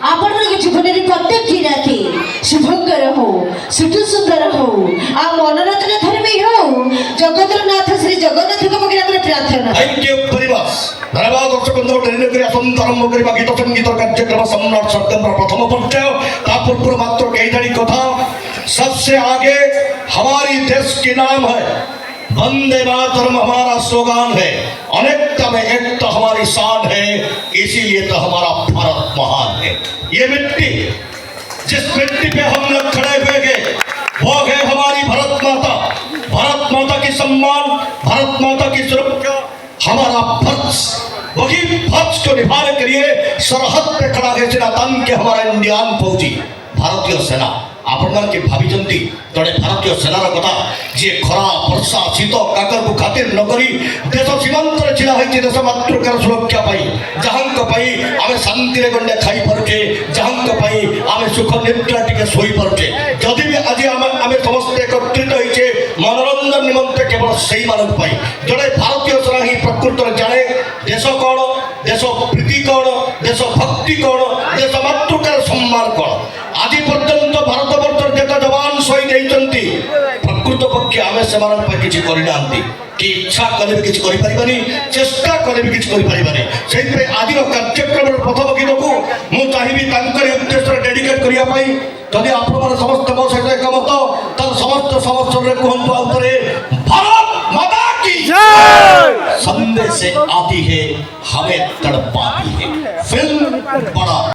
आपण जीवन में प्रत्येक राति शुभंकर हो सुठ सुंदर हो आ मनोरंजन धर्मी हो जगतर नाथ श्री जगन्नाथ को प्रार्थना। Thank you very much. धन्यवाद दर्शक बंधु ट्रेन कर आसंत आरंभ करबा गीत संगीत कार्यक्रम सम्राट सत्येंद्र प्रथम पर्याय ता पूर्व मात्र कई दाड़ी कथा। सबसे आगे हमारी देश की नाम है, वंदे मातरम हमारा स्लोगान है, अनेकता में एकता हमारी शान है, इसीलिए तो हमारा भारत महान है। ये मिट्टी जिस मिट्टी पे हम लोग खड़े हुए गए वो है हमारी भारत माता। भारत माता की सम्मान, भारत माता की सुरक्षा हमारा फर्ज, वही फर्ज को निभाने के लिए सरहद पे खड़ा है सेना तान के हमारा इंडियन फौजी भारतीय सेना। आपण के भावी जड़े भारतीय सेनार कथा जी खरा वर्षा शीत काकर को खातिर नकरी देश सीमांत छिड़ा होती देश मातृकार सुरक्षा पाई जहां आम शांति गंडे खाई पारे जहां आम सुख निद्रा टे शोई पारे। जदि भी आज आम समस्ते एकत्रित होइछे मनोरंजन निमंते केवल से जड़े भारतीय सेना ही प्रकृत जाने देश कौन, देश प्रीति कौन, देश भक्ति कौन, देश मातृकार सम्मान कौन। आज पर्यंत भारत वर्ष जेत जवान शहीद होती प्रकृत पक्षे आम से किसी करना कि इच्छा कले भी किसी चेष्टा कले भी किसी से आज कार्यक्रम प्रथम गीत को मुझे चाहिए उद्देश्य डेडिकेट करने जदि आप समस्त मो सहित एकमत तब समस्त समस्या कहतु आउे भारत माता की संदेश आती है हमें तड़पाती है। फिल्म बड़ा